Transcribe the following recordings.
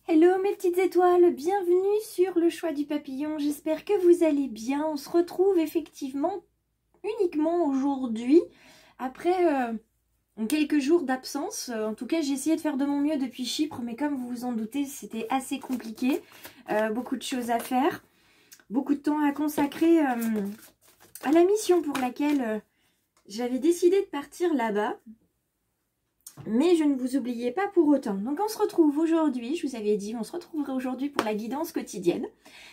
Hello mes petites étoiles, bienvenue sur le choix du papillon, j'espère que vous allez bien. On se retrouve effectivement uniquement aujourd'hui, après quelques jours d'absence. En tout cas j'ai essayé de faire de mon mieux depuis Chypre, mais comme vous vous en doutez c'était assez compliqué. Beaucoup de choses à faire, beaucoup de temps à consacrer à la mission pour laquelle j'avais décidé de partir là-bas. Mais je ne vous oubliais pas pour autant. Donc on se retrouve aujourd'hui, je vous avais dit, on se retrouverait aujourd'hui pour la guidance quotidienne.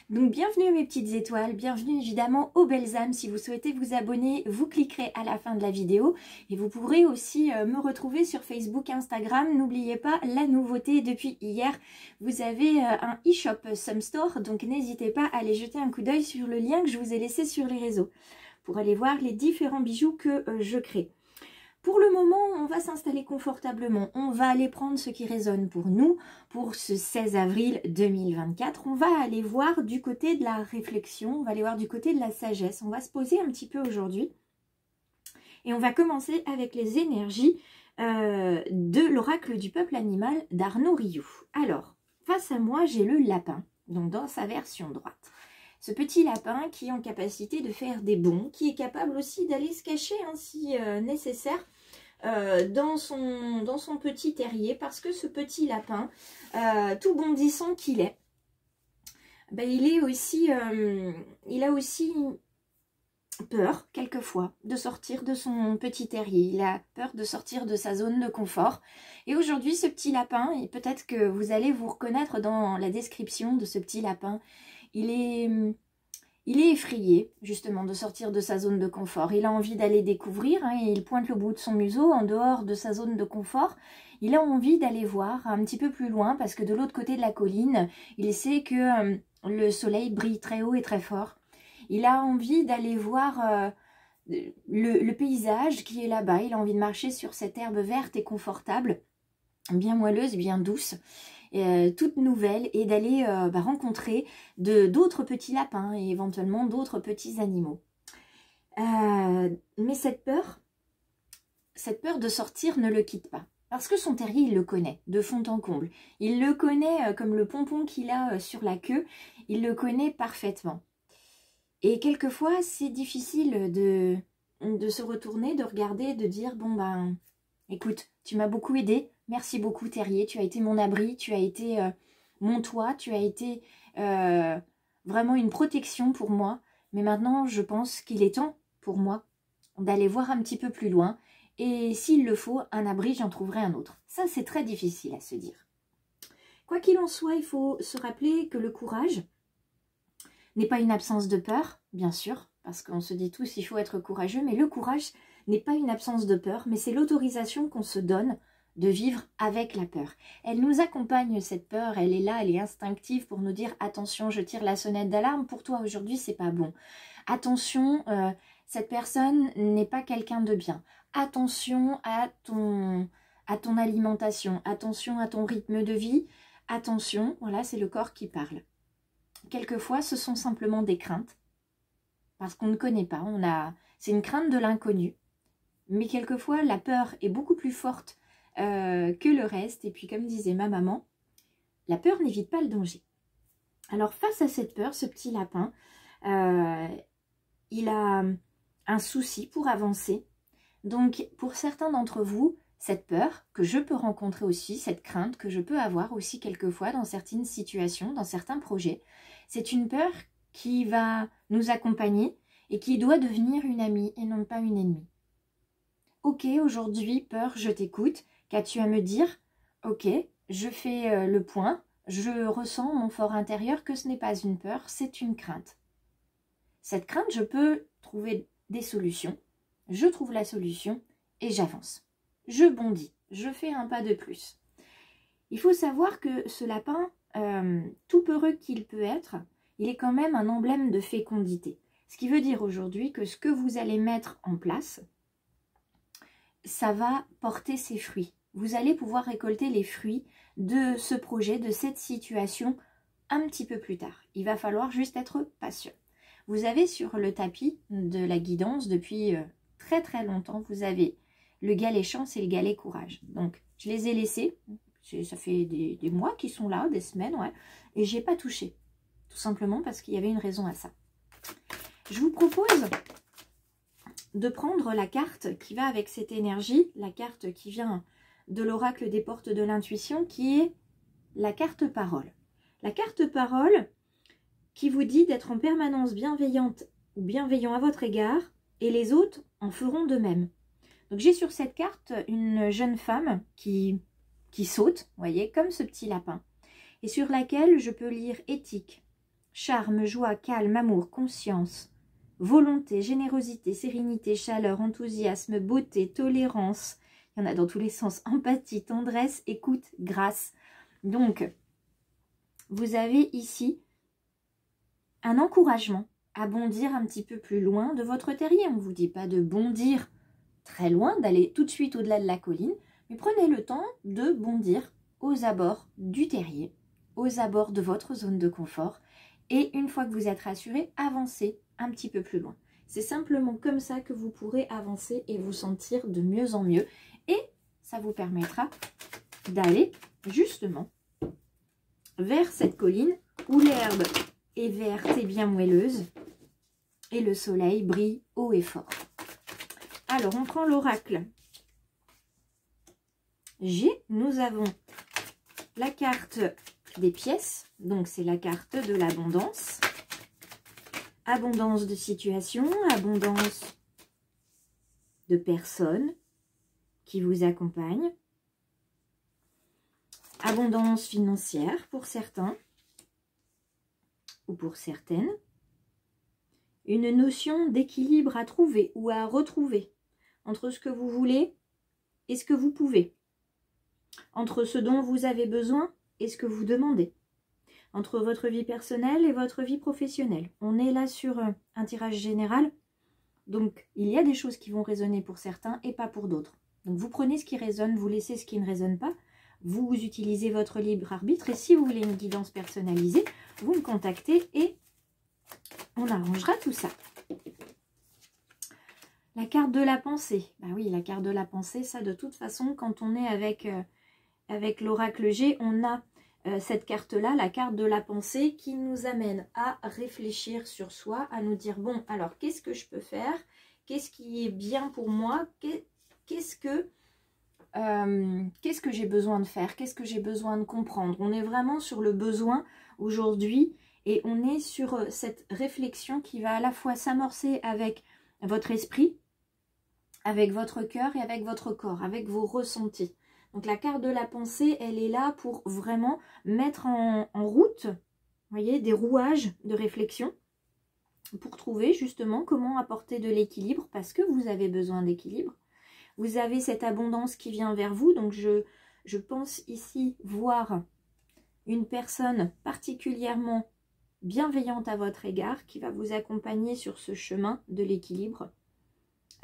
Donc bienvenue mes petites étoiles, bienvenue évidemment aux belles âmes. Si vous souhaitez vous abonner, vous cliquerez à la fin de la vidéo. Et vous pourrez aussi me retrouver sur Facebook, Instagram. N'oubliez pas la nouveauté depuis hier, vous avez un e-shop Sumstore. Donc n'hésitez pas à aller jeter un coup d'œil sur le lien que je vous ai laissé sur les réseaux pour aller voir les différents bijoux que je crée. Pour le moment, on va s'installer confortablement. On va aller prendre ce qui résonne pour nous, pour ce 16 avril 2024. On va aller voir du côté de la réflexion, on va aller voir du côté de la sagesse. On va se poser un petit peu aujourd'hui. Et on va commencer avec les énergies de l'oracle du peuple animal d'Arnaud Rioux. Alors, face à moi, j'ai le lapin, donc dans sa version droite. Ce petit lapin qui est en capacité de faire des bonds, qui est capable aussi d'aller se cacher si nécessaire dans son petit terrier, parce que ce petit lapin, tout bondissant qu'il est, ben, il a aussi peur quelquefois de sortir de son petit terrier, il a peur de sortir de sa zone de confort. Et aujourd'hui ce petit lapin, et peut-être que vous allez vous reconnaître dans la description de ce petit lapin, il est effrayé justement de sortir de sa zone de confort. Il a envie d'aller découvrir, et il pointe le bout de son museau en dehors de sa zone de confort. Il a envie d'aller voir un petit peu plus loin parce que de l'autre côté de la colline, il sait que le soleil brille très haut et très fort. Il a envie d'aller voir le paysage qui est là-bas. Il a envie de marcher sur cette herbe verte et confortable, bien moelleuse, bien douce. Toute nouvelle, et d'aller rencontrer d'autres petits lapins et éventuellement d'autres petits animaux. Mais cette peur de sortir ne le quitte pas. Parce que son terrier, il le connaît de fond en comble. Il le connaît comme le pompon qu'il a sur la queue. Il le connaît parfaitement. Et quelquefois, c'est difficile de se retourner, de regarder, de dire, bon ben, écoute, tu m'as beaucoup aidé. Merci beaucoup terrier, tu as été mon abri, tu as été mon toit, tu as été vraiment une protection pour moi. Mais maintenant, je pense qu'il est temps pour moi d'aller voir un petit peu plus loin. Et s'il le faut, un abri, j'en trouverai un autre. Ça, c'est très difficile à se dire. Quoi qu'il en soit, il faut se rappeler que le courage n'est pas une absence de peur, bien sûr, parce qu'on se dit tous il faut être courageux, mais le courage n'est pas une absence de peur, mais c'est l'autorisation qu'on se donne de vivre avec la peur. Elle nous accompagne, cette peur, elle est là, elle est instinctive pour nous dire attention, je tire la sonnette d'alarme, pour toi aujourd'hui c'est pas bon. Attention, cette personne n'est pas quelqu'un de bien. Attention à ton alimentation, attention à ton rythme de vie, attention, voilà, c'est le corps qui parle. Quelquefois, ce sont simplement des craintes, parce qu'on ne connaît pas, c'est une crainte de l'inconnu, mais quelquefois la peur est beaucoup plus forte que le reste. Et puis comme disait ma maman, la peur n'évite pas le danger. Alors face à cette peur, ce petit lapin, il a un souci pour avancer. Donc pour certains d'entre vous, cette peur que je peux rencontrer aussi, cette crainte que je peux avoir aussi quelquefois dans certaines situations, dans certains projets, c'est une peur qui va nous accompagner et qui doit devenir une amie et non pas une ennemie. Ok, aujourd'hui, peur, je t'écoute. Qu'as-tu à me dire? Ok, je fais le point. Je ressens mon fort intérieur que ce n'est pas une peur, c'est une crainte. Cette crainte, je peux trouver des solutions. Je trouve la solution et j'avance. Je bondis, je fais un pas de plus. Il faut savoir que ce lapin, tout peureux qu'il peut être, il est quand même un emblème de fécondité. Ce qui veut dire aujourd'hui que ce que vous allez mettre en place, ça va porter ses fruits. Vous allez pouvoir récolter les fruits de ce projet, de cette situation un petit peu plus tard. Il va falloir juste être patient. Vous avez sur le tapis de la guidance depuis très très longtemps, vous avez le galet chance et le galet courage. Donc je les ai laissés, Ça fait des mois qu'ils sont là, des semaines, ouais. Et j'ai pas touché. Tout simplement parce qu'il y avait une raison à ça. Je vous propose de prendre la carte qui va avec cette énergie, la carte qui vient de l'oracle des portes de l'intuition, qui est la carte parole. La carte parole qui vous dit d'être en permanence bienveillante ou bienveillant à votre égard, et les autres en feront de même. Donc j'ai sur cette carte une jeune femme qui saute, vous voyez, comme ce petit lapin, et sur laquelle je peux lire éthique, charme, joie, calme, amour, conscience, volonté, générosité, sérénité, chaleur, enthousiasme, beauté, tolérance. Il y en a dans tous les sens. Empathie, tendresse, écoute, grâce. Donc, vous avez ici un encouragement à bondir un petit peu plus loin de votre terrier. On ne vous dit pas de bondir très loin, d'aller tout de suite au-delà de la colline, mais prenez le temps de bondir aux abords du terrier, aux abords de votre zone de confort. Et une fois que vous êtes rassuré, avancez un petit peu plus loin. C'est simplement comme ça que vous pourrez avancer et vous sentir de mieux en mieux. Et ça vous permettra d'aller justement vers cette colline où l'herbe est verte et bien moelleuse et le soleil brille haut et fort. Alors, on prend l'oracle G. Nous avons la carte des pièces, donc c'est la carte de l'abondance. Abondance de situation, abondance de personnes qui vous accompagnent. Abondance financière pour certains ou pour certaines. Une notion d'équilibre à trouver ou à retrouver entre ce que vous voulez et ce que vous pouvez. Entre ce dont vous avez besoin et ce que vous demandez. Entre votre vie personnelle et votre vie professionnelle. On est là sur un tirage général. Donc, il y a des choses qui vont résonner pour certains et pas pour d'autres. Donc, vous prenez ce qui résonne, vous laissez ce qui ne résonne pas. Vous utilisez votre libre arbitre. Et si vous voulez une guidance personnalisée, vous me contactez et on arrangera tout ça. La carte de la pensée. Bah oui, la carte de la pensée, ça de toute façon, quand on est avec l'oracle G, on a cette carte-là, la carte de la pensée, qui nous amène à réfléchir sur soi, à nous dire, bon, alors, qu'est-ce que je peux faire? Qu'est-ce qui est bien pour moi? Qu'est-ce que j'ai besoin de faire? Qu'est-ce que j'ai besoin de comprendre? On est vraiment sur le besoin aujourd'hui et on est sur cette réflexion qui va à la fois s'amorcer avec votre esprit, avec votre cœur et avec votre corps, avec vos ressentis. Donc la carte de la pensée, elle est là pour vraiment mettre en route, vous voyez, des rouages de réflexion pour trouver justement comment apporter de l'équilibre parce que vous avez besoin d'équilibre. Vous avez cette abondance qui vient vers vous, donc je pense ici voir une personne particulièrement bienveillante à votre égard qui va vous accompagner sur ce chemin de l'équilibre.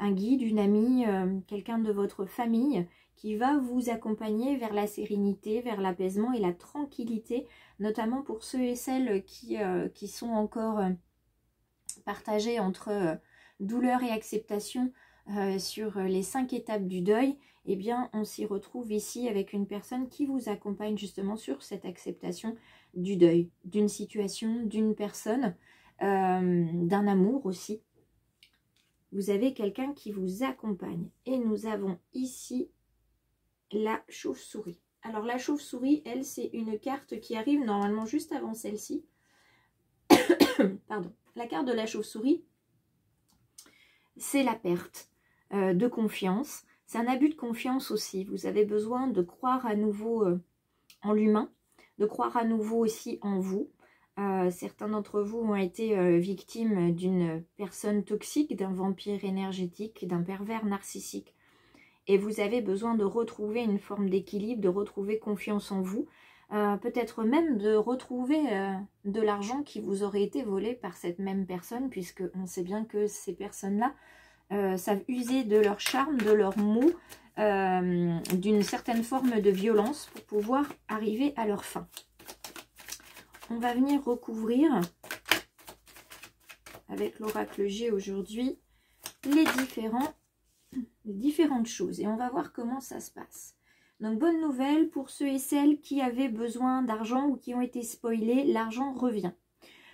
Un guide, une amie, quelqu'un de votre famille qui va vous accompagner vers la sérénité, vers l'apaisement et la tranquillité, notamment pour ceux et celles qui sont encore partagés entre douleur et acceptation sur les 5 étapes du deuil. Eh bien, on s'y retrouve ici avec une personne qui vous accompagne justement sur cette acceptation du deuil, d'une situation, d'une personne, d'un amour aussi. Vous avez quelqu'un qui vous accompagne. Et nous avons ici la chauve-souris. Alors la chauve-souris, elle, c'est une carte qui arrive normalement juste avant celle-ci. Pardon. La carte de la chauve-souris, c'est la perte de confiance. C'est un abus de confiance aussi. Vous avez besoin de croire à nouveau en l'humain, de croire à nouveau aussi en vous. Certains d'entre vous ont été victimes d'une personne toxique, d'un vampire énergétique, d'un pervers narcissique. Et vous avez besoin de retrouver une forme d'équilibre, de retrouver confiance en vous. Peut-être même de retrouver de l'argent qui vous aurait été volé par cette même personne, puisque on sait bien que ces personnes-là savent user de leur charme, de leurs mots, d'une certaine forme de violence pour pouvoir arriver à leur fin. On va venir recouvrir avec l'oracle G aujourd'hui les différentes choses et on va voir comment ça se passe. Donc bonne nouvelle pour ceux et celles qui avaient besoin d'argent ou qui ont été spoilés, l'argent revient.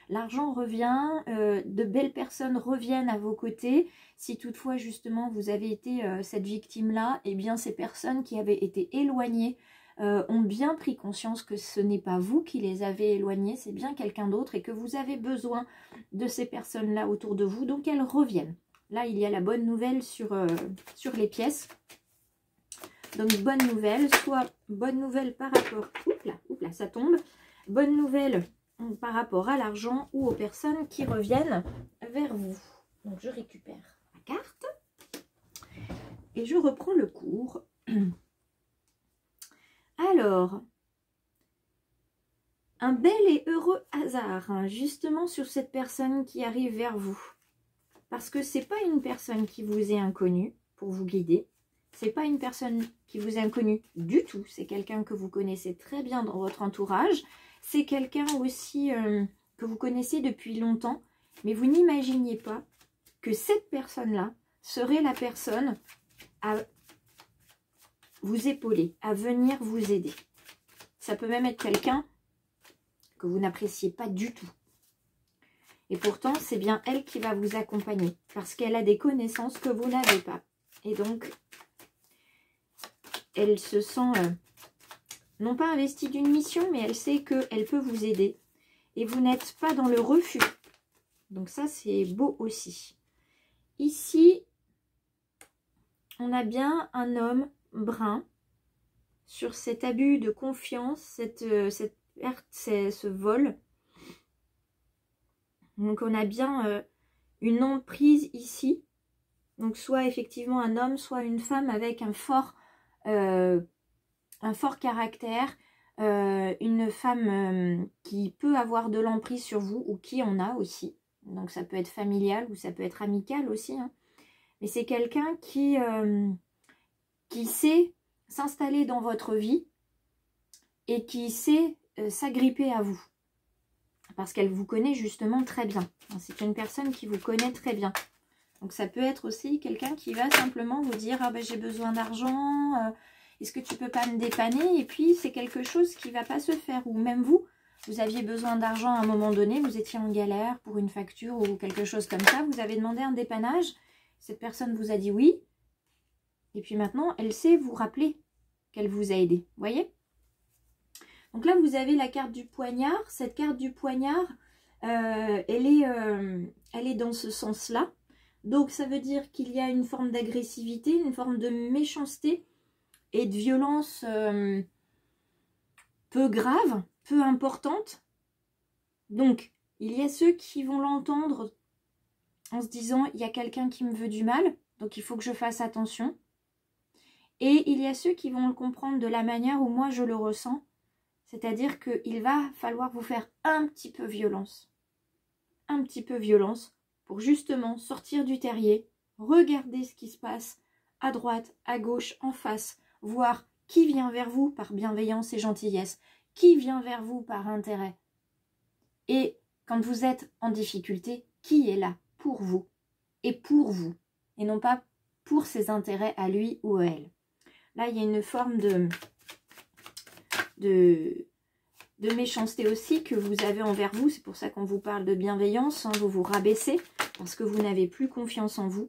L'argent revient, de belles personnes reviennent à vos côtés. Si toutefois justement vous avez été cette victime-là, eh bien ces personnes qui avaient été éloignées ont bien pris conscience que ce n'est pas vous qui les avez éloignées, c'est bien quelqu'un d'autre et que vous avez besoin de ces personnes-là autour de vous, donc elles reviennent. Là, il y a la bonne nouvelle sur les pièces. Donc bonne nouvelle, soit bonne nouvelle par rapport, oups là, ça tombe, bonne nouvelle par rapport à l'argent ou aux personnes qui reviennent vers vous. Donc je récupère ma carte et je reprends le cours. Alors, un bel et heureux hasard, hein, justement sur cette personne qui arrive vers vous. Parce que c'est pas une personne qui vous est inconnue pour vous guider. C'est pas une personne qui vous est inconnue du tout. C'est quelqu'un que vous connaissez très bien dans votre entourage. C'est quelqu'un aussi que vous connaissez depuis longtemps. Mais vous n'imaginiez pas que cette personne-là serait la personne à vous épauler, à venir vous aider. Ça peut même être quelqu'un que vous n'appréciez pas du tout. Et pourtant, c'est bien elle qui va vous accompagner. Parce qu'elle a des connaissances que vous n'avez pas. Et donc, elle se sent, non pas investie d'une mission, mais elle sait qu'elle peut vous aider. Et vous n'êtes pas dans le refus. Donc ça, c'est beau aussi. Ici, on a bien un homme brun sur cet abus de confiance, cette perte, ce vol. Donc on a bien une emprise ici. Donc soit effectivement un homme, soit une femme avec un fort caractère. Une femme qui peut avoir de l'emprise sur vous ou qui en a aussi. Donc ça peut être familial ou ça peut être amical aussi. Hein. Mais c'est quelqu'un qui sait s'installer dans votre vie et qui sait s'agripper à vous. Parce qu'elle vous connaît justement très bien. C'est une personne qui vous connaît très bien. Donc ça peut être aussi quelqu'un qui va simplement vous dire « Ah ben j'ai besoin d'argent, est-ce que tu peux pas me dépanner ?» Et puis c'est quelque chose qui ne va pas se faire. Ou même vous aviez besoin d'argent à un moment donné, vous étiez en galère pour une facture ou quelque chose comme ça. Vous avez demandé un dépannage, cette personne vous a dit oui. Et puis maintenant, elle sait vous rappeler qu'elle vous a aidé. Vous voyez ? Donc là, vous avez la carte du poignard. Cette carte du poignard, elle est dans ce sens-là. Donc ça veut dire qu'il y a une forme d'agressivité, une forme de méchanceté et de violence peu grave, peu importante. Donc, il y a ceux qui vont l'entendre en se disant « il y a quelqu'un qui me veut du mal, donc il faut que je fasse attention ». Et il y a ceux qui vont le comprendre de la manière où moi je le ressens. C'est-à-dire qu'il va falloir vous faire un petit peu violence. Un petit peu violence pour justement sortir du terrier, regarder ce qui se passe à droite, à gauche, en face, voir qui vient vers vous par bienveillance et gentillesse, qui vient vers vous par intérêt. Et quand vous êtes en difficulté, qui est là pour vous et pour vous, et non pas pour ses intérêts à lui ou à elle. Là, il y a une forme de méchanceté aussi que vous avez envers vous. C'est pour ça qu'on vous parle de bienveillance. Hein, vous vous rabaissez parce que vous n'avez plus confiance en vous.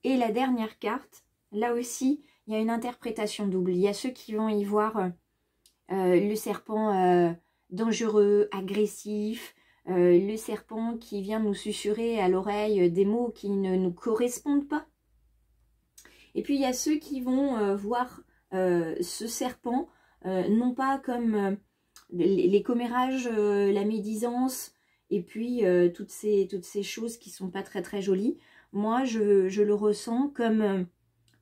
Et la dernière carte, là aussi, il y a une interprétation double. Il y a ceux qui vont y voir le serpent dangereux, agressif, le serpent qui vient nous susurrer à l'oreille des mots qui ne nous correspondent pas. Et puis il y a ceux qui vont voir ce serpent, non pas comme les commérages, la médisance, et puis toutes ces choses qui sont pas très très jolies. Moi, je le ressens comme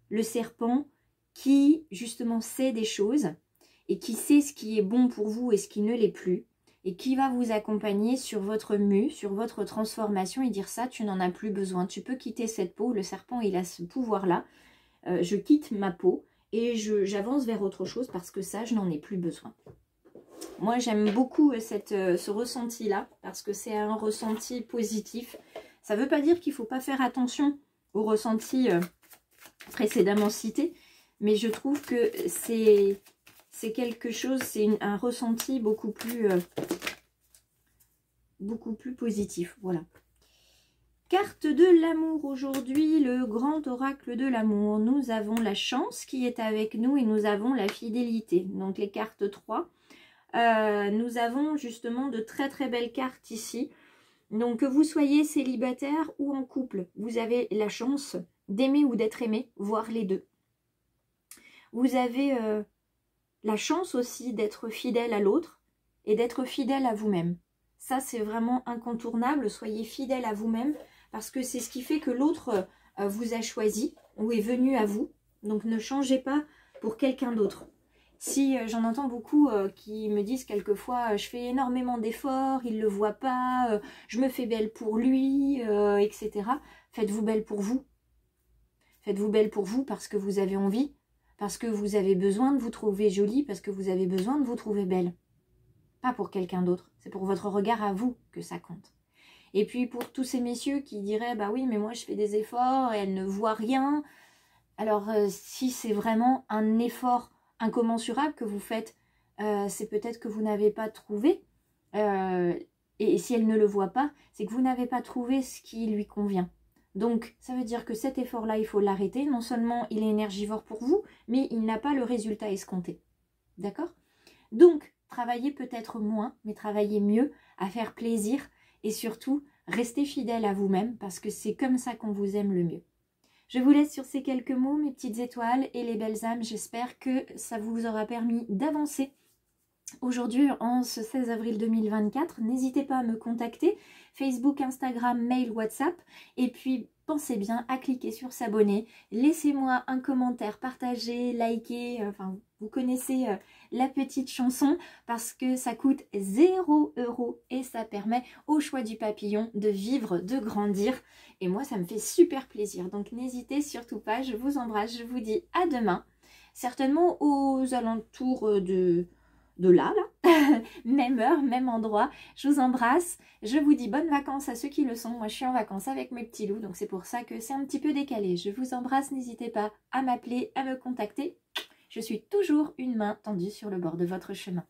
le serpent qui justement sait des choses et qui sait ce qui est bon pour vous et ce qui ne l'est plus, et qui va vous accompagner sur votre mue, sur votre transformation et dire ça, tu n'en as plus besoin, tu peux quitter cette peau. Le serpent, il a ce pouvoir-là. Je quitte ma peau et j'avance vers autre chose parce que ça, je n'en ai plus besoin. Moi, j'aime beaucoup ce ressenti-là parce que c'est un ressenti positif. Ça ne veut pas dire qu'il ne faut pas faire attention au ressenti précédemment cité. mais je trouve que c'est quelque chose, c'est un ressenti beaucoup plus positif. Voilà. Carte de l'amour aujourd'hui, le grand oracle de l'amour. Nous avons la chance qui est avec nous et nous avons la fidélité. Donc les cartes 3. Nous avons justement de très très belles cartes ici. Donc que vous soyez célibataire ou en couple, vous avez la chance d'aimer ou d'être aimé, voire les deux. Vous avez la chance aussi d'être fidèle à l'autre et d'être fidèle à vous-même. Ça c'est vraiment incontournable, soyez fidèle à vous-même. Parce que c'est ce qui fait que l'autre vous a choisi ou est venu à vous. Donc ne changez pas pour quelqu'un d'autre. Si j'en entends beaucoup qui me disent quelquefois je fais énormément d'efforts, il ne le voit pas, je me fais belle pour lui, etc. Faites-vous belle pour vous. Faites-vous belle pour vous parce que vous avez envie, parce que vous avez besoin de vous trouver jolie, parce que vous avez besoin de vous trouver belle. Pas pour quelqu'un d'autre. C'est pour votre regard à vous que ça compte. Et puis pour tous ces messieurs qui diraient « bah oui, mais moi je fais des efforts et elle ne voit rien ». Alors si c'est vraiment un effort incommensurable que vous faites, c'est peut-être que vous n'avez pas trouvé. Et si elle ne le voit pas, c'est que vous n'avez pas trouvé ce qui lui convient. Donc ça veut dire que cet effort-là, il faut l'arrêter. Non seulement il est énergivore pour vous, mais il n'a pas le résultat escompté. D'accord? Donc travaillez peut-être moins, mais travaillez mieux à faire plaisir. Et surtout, restez fidèle à vous-même parce que c'est comme ça qu'on vous aime le mieux. Je vous laisse sur ces quelques mots, mes petites étoiles et les belles âmes. J'espère que ça vous aura permis d'avancer. Aujourd'hui, en ce 16 avril 2024, n'hésitez pas à me contacter. Facebook, Instagram, mail, WhatsApp. Et puis, pensez bien à cliquer sur s'abonner. Laissez-moi un commentaire, partagez, likez. Enfin, vous connaissez la petite chanson parce que ça coûte 0 € et ça permet au choix du papillon de vivre, de grandir. Et moi, ça me fait super plaisir. Donc, n'hésitez surtout pas. Je vous embrasse. Je vous dis à demain. Certainement aux alentours de là, même heure, même endroit. Je vous embrasse, je vous dis bonnes vacances à ceux qui le sont. Moi, je suis en vacances avec mes petits loups, donc c'est pour ça que c'est un petit peu décalé. Je vous embrasse, n'hésitez pas à m'appeler, à me contacter. Je suis toujours une main tendue sur le bord de votre chemin.